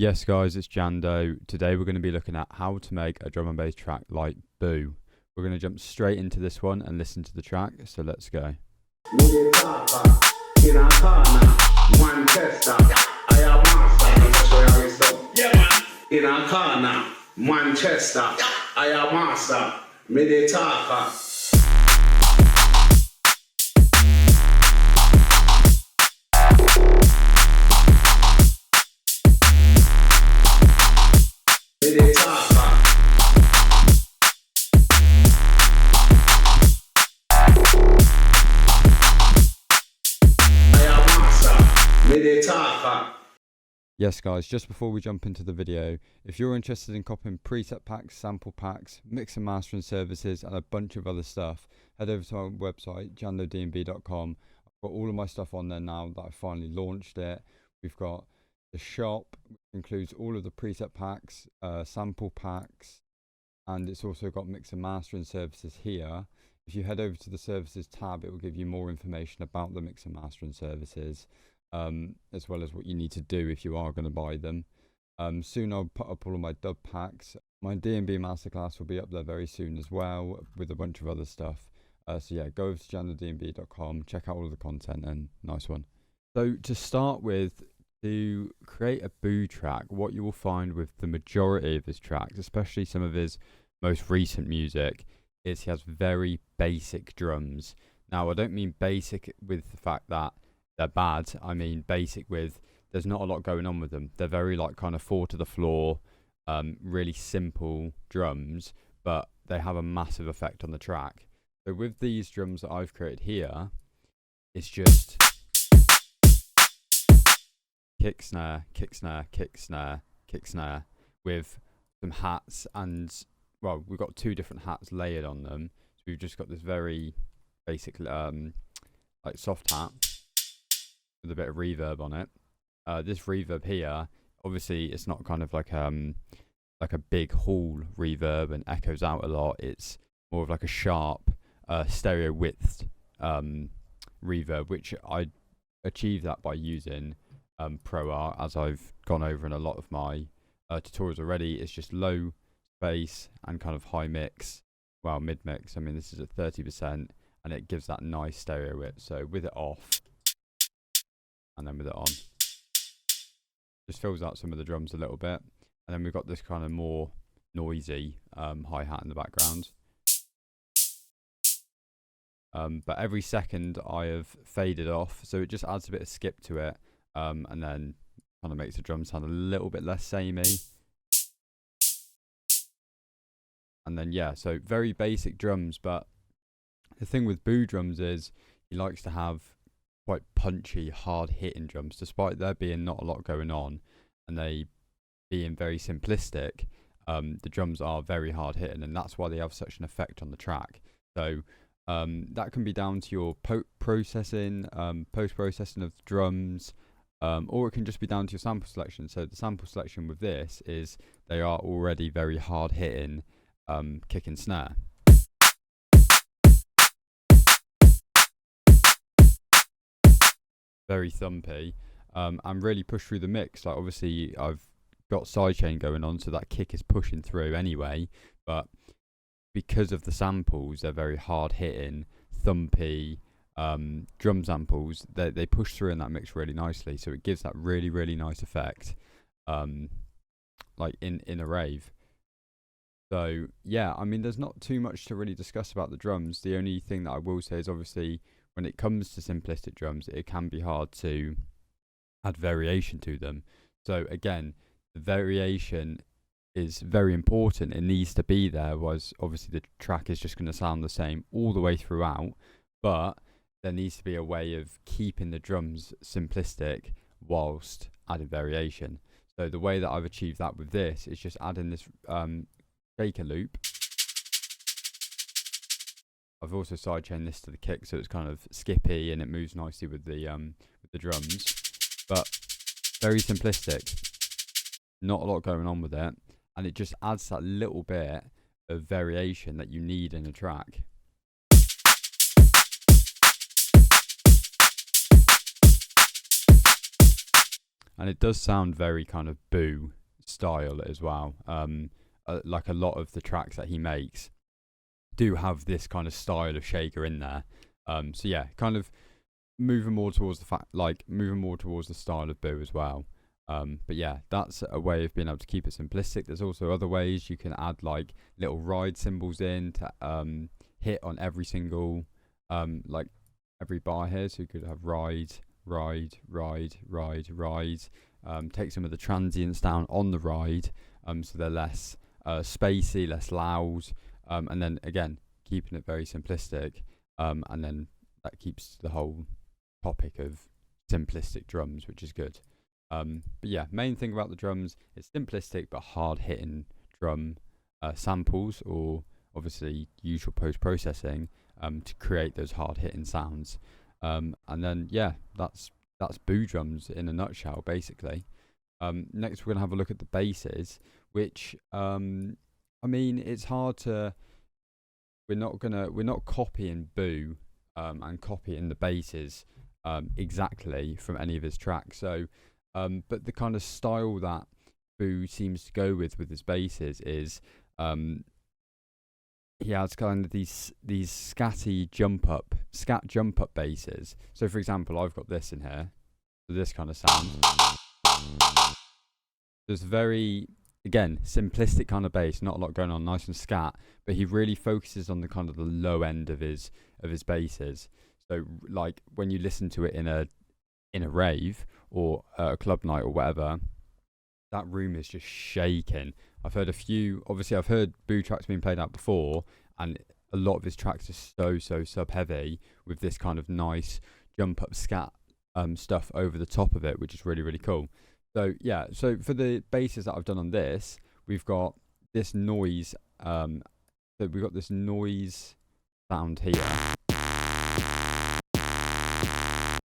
Yes guys, it's Jando. Today we're going to be looking at how to make a drum and bass track like Boo. We're going to jump straight into this one and listen to the track, so let's go. In a corner, Manchester, I am master, me the talker. Me the talker. I am master, me the talker. Yes guys, just before we jump into the video, if you're interested in copying preset packs, sample packs, mix and mastering services and a bunch of other stuff, head over to our website, drum&bass.com. I've got all of my stuff on there now that I finally launched it. We've got the shop, which includes all of the preset packs, sample packs, and it's also got mix and mastering services here. If you head over to the services tab, it will give you more information about the mix and mastering services. As well as what you need to do if you are going to buy them. Soon I'll put up all of my dub packs. My DMB masterclass will be up there very soon as well, with a bunch of other stuff. So yeah, go over to drumandbass.com, check out all of the content, and nice one. So to start with, to create a Boo track, what you will find with the majority of his tracks, especially some of his most recent music, is he has very basic drums. Now I don't mean basic with the fact that they're bad. I mean basic with there's not a lot going on with them. They're very like kind of 4 to the floor, really simple drums, but they have a massive effect on the track. So with these drums that I've created here, it's just kick snare, kick snare, kick snare, kick snare, with some hats, and well, we've got 2 different hats layered on them. So we've just got this very basic like soft hat with a bit of reverb on it. This reverb here, obviously it's not kind of like a big hall reverb and echoes out a lot. It's more of like a sharp stereo width reverb, which I achieve that by using ProArt, as I've gone over in a lot of my tutorials already. It's just low bass and kind of high mix, well, mid mix. I mean, this is at 30% and it gives that nice stereo width. So with it off and then with it on, just fills out some of the drums a little bit. And then we've got this kind of more noisy hi-hat in the background. But every second I have faded off, so it just adds a bit of skip to it, and then kind of makes the drum sound a little bit less samey. And then yeah, so very basic drums, but the thing with Boo drums is he likes to have quite punchy, hard hitting drums, despite there being not a lot going on and they being very simplistic. The drums are very hard hitting, and that's why they have such an effect on the track. So that can be down to your post-processing of the drums, or it can just be down to your sample selection. So the sample selection with this is they are already very hard hitting kick and snare. Very thumpy, and really push through the mix. Like obviously I've got sidechain going on, so that kick is pushing through anyway, but because of the samples, they're very hard hitting, thumpy drum samples, they push through in that mix really nicely, so it gives that really nice effect, like in a rave. So yeah, I mean there's not too much to really discuss about the drums. The only thing that I will say is obviously when it comes to simplistic drums, it can be hard to add variation to them. So again, the variation is very important. It needs to be there, was obviously the track is just going to sound the same all the way throughout, but there needs to be a way of keeping the drums simplistic whilst adding variation. So the way that I've achieved that with this is just adding this shaker loop. I've also sidechained this to the kick, so it's kind of skippy and it moves nicely with the drums, but very simplistic. Not a lot going on with it, and it just adds that little bit of variation that you need in a track. and it does sound very kind of Boo style as well. Like a lot of the tracks that he makes do have this kind of style of shaker in there. So yeah, kind of moving more towards the style of Boo as well. But yeah, that's a way of being able to keep it simplistic. There's also other ways you can add like little ride cymbals in to hit on every single like every bar here. So you could have ride, ride, ride, ride, ride. Take some of the transients down on the ride, so they're less spacey, less loud, and then again keeping it very simplistic, and then that keeps the whole topic of simplistic drums, which is good. But yeah, main thing about the drums is simplistic but hard hitting drum samples, or obviously usual post-processing to create those hard hitting sounds. And then yeah, that's Boo drums in a nutshell basically. Next we're gonna have a look at the basses, which I mean, it's hard to, we're not copying Boo and copying the basses exactly from any of his tracks. So but the kind of style that Boo seems to go with his basses is he has kind of these scat jump up basses. So for example, I've got this in here, so this kind of sound. There's very, again, simplistic kind of bass, not a lot going on, nice and scat, but he really focuses on the kind of the low end of his basses. So like when you listen to it in a rave or a club night or whatever, that room is just shaking. I've heard Boo tracks being played out before, and a lot of his tracks are so sub heavy with this kind of nice jump up scat stuff over the top of it, which is really, really cool. So yeah, so for the basses that I've done on this, we've got this noise, so we've got this noise sound here,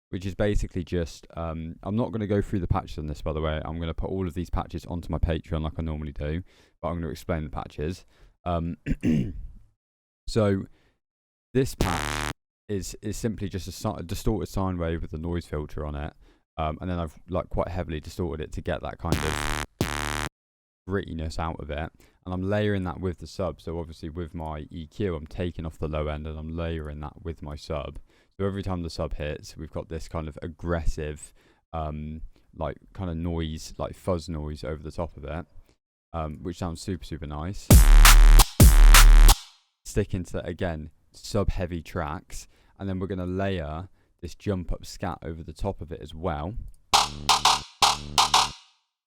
which is basically just, I'm not going to go through the patches on this, by the way. I'm going to put all of these patches onto my Patreon like I normally do, but I'm going to explain the patches. So this patch is simply just a distorted sine wave with a noise filter on it, and then I've like quite heavily distorted it to get that kind of grittiness out of it, and I'm layering that with the sub. So obviously with my EQ, I'm taking off the low end and I'm layering that with my sub. So every time the sub hits, we've got this kind of aggressive, like kind of noise, like fuzz noise over the top of it, which sounds super, super nice. Sticking to, again, sub-heavy tracks, and then we're going to layer this jump up scat over the top of it as well.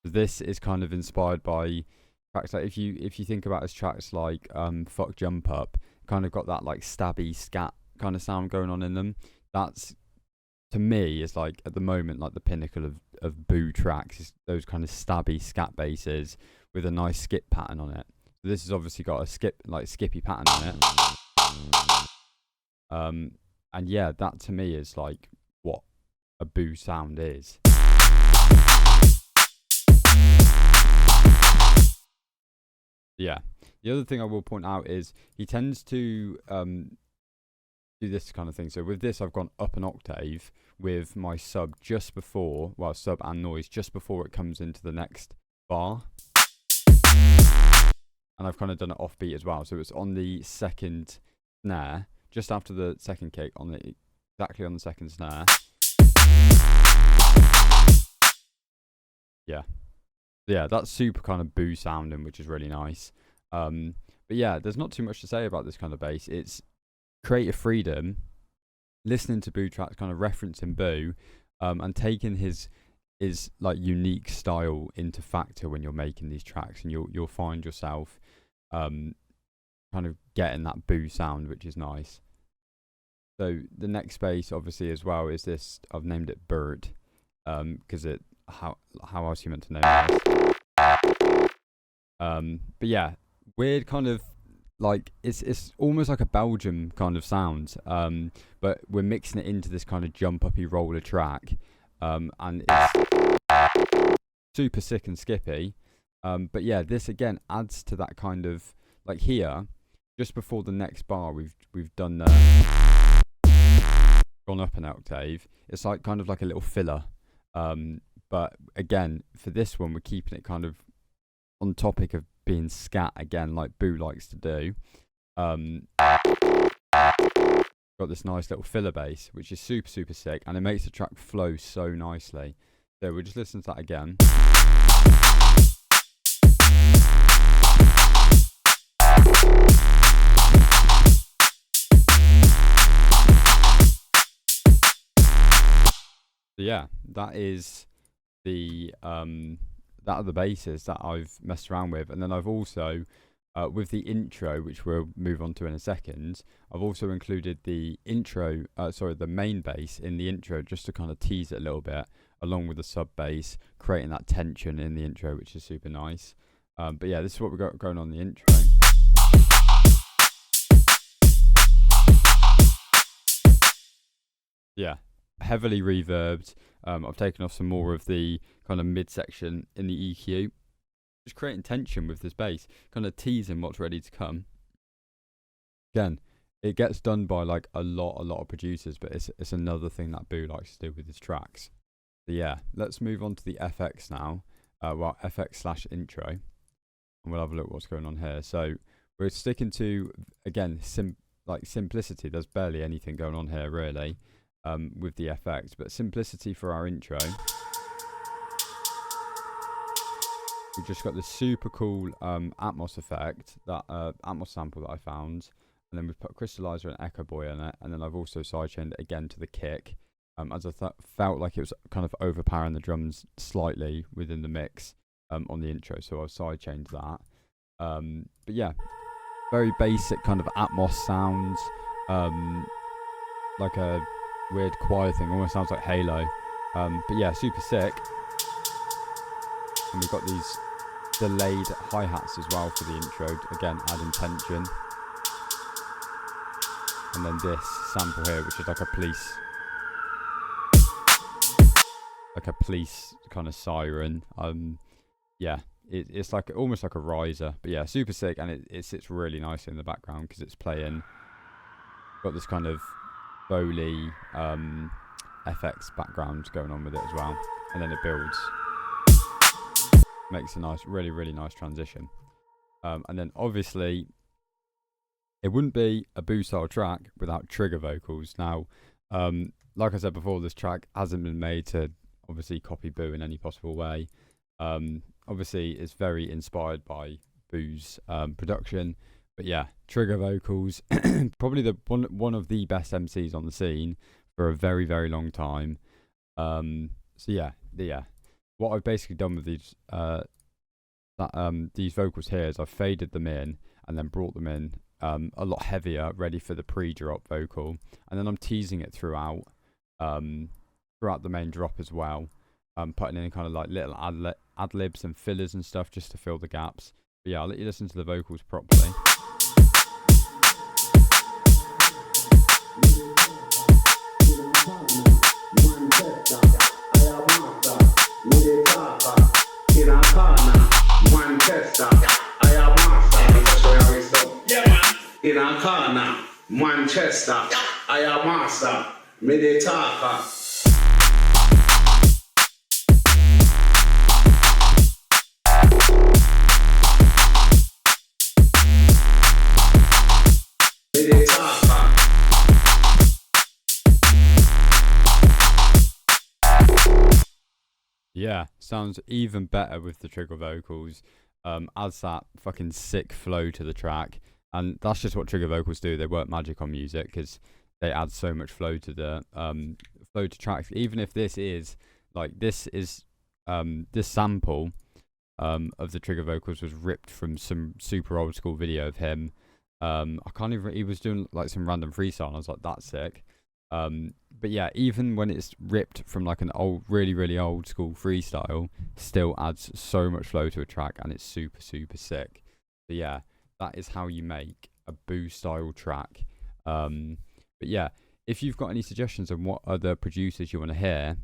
This is kind of inspired by tracks like, if you think about his tracks like Fuck Jump Up, kind of got that like stabby scat kind of sound going on in them. That's, to me, is like at the moment like the pinnacle of Boo tracks, is those kind of stabby scat basses with a nice skip pattern on it. So this has obviously got a skippy pattern on it. And yeah, that to me is like what a Boo sound is. Yeah. The other thing I will point out is he tends to do this kind of thing. So with this, I've gone up an octave with my sub just before, well, sub and noise just before it comes into the next bar. And I've kind of done it offbeat as well. So it's on the second snare, just after the second kick, exactly on the second snare. Yeah. Yeah, that's super kind of Boo sounding, which is really nice. But yeah, there's not too much to say about this kind of bass. It's creative freedom, listening to Boo tracks, kind of referencing Boo, and taking his like unique style into factor when you're making these tracks, and you'll find yourself kind of getting that Boo sound, which is nice. So the next bass obviously as well is this, I've named it Bird, because how else are you meant to name it? But yeah, weird kind of like, it's almost like a Belgium kind of sound, but we're mixing it into this kind of jump uppy roller track, and it's super sick and skippy. But yeah, this again adds to that kind of, like here, just before the next bar, we've done gone up an octave. It's like kind of like a little filler, but But again, for this one, we're keeping it kind of on topic of being scat again, like Boo likes to do. Got this nice little filler bass, which is super, super sick, and it makes the track flow so nicely. So we'll just listen to that again. So yeah, that is the that are the basses that I've messed around with, and then I've also with the intro, which we'll move on to in a second, I've also included the intro, the main bass in the intro, just to kind of tease it a little bit, along with the sub bass, creating that tension in the intro, which is super nice. But yeah, this is what we've got going on in the intro. Yeah, heavily reverbed. I've taken off some more of the kind of midsection in the EQ. Just creating tension with this bass, kind of teasing what's ready to come. Again, it gets done by like a lot of producers, but it's another thing that Boo likes to do with his tracks. So yeah, let's move on to the FX now. FX/intro, and we'll have a look what's going on here. So we're sticking to, again, simplicity. There's barely anything going on here really with the FX, but simplicity for our intro. We've just got this super cool Atmos effect, that Atmos sample that I found, and then we've put Crystallizer and Echo Boy in it, and then I've also sidechained it again to the kick, as I felt like it was kind of overpowering the drums slightly within the mix on the intro, so I've sidechained that. But yeah, very basic kind of Atmos sounds, like a weird choir thing, almost sounds like Halo. But yeah, super sick. And we've got these delayed hi-hats as well for the intro, again adding tension. And then this sample here, which is like a police kind of siren. Yeah, it's like almost like a riser, but yeah, super sick, and it sits really nicely in the background because it's playing. Got this kind of Foley FX background going on with it as well, and then it builds. Makes a nice, really nice transition. And then obviously it wouldn't be a Boo style track without trigger vocals. Now, like I said before, this track hasn't been made to obviously copy Boo in any possible way. Obviously it's very inspired by Boo's production, but yeah, trigger vocals. Probably the one of the best MCs on the scene for a very long time. So yeah, what I've basically done with these vocals here is I've faded them in and then brought them in a lot heavier, ready for the pre-drop vocal, and then I'm teasing it throughout the main drop as well, putting in kind of like little ad-libs and fillers and stuff just to fill the gaps. But yeah, I'll let you listen to the vocals properly. In a corner, Manchester, I am master, me dey talker. Me dey talker. Yeah, sounds even better with the trigger vocals. Adds that fucking sick flow to the track. And that's just what trigger vocals do. They work magic on music because they add so much flow to the tracks. Even if this sample of the trigger vocals was ripped from some super old school video of him. He was doing like some random freestyle, and I was like, that's sick. But yeah, even when it's ripped from like an old, really old school freestyle, still adds so much flow to a track, and it's super sick. So yeah, that is how you make a Boo style track. But yeah, if you've got any suggestions on what other producers you want to hear,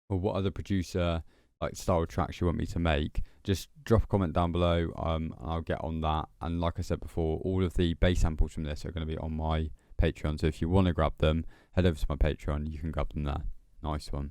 or what other producer like style tracks you want me to make, just drop a comment down below. I'll get on that. And like I said before, all of the bass samples from this are going to be on my Patreon. So if you want to grab them, head over to my Patreon. You can grab them there. Nice one.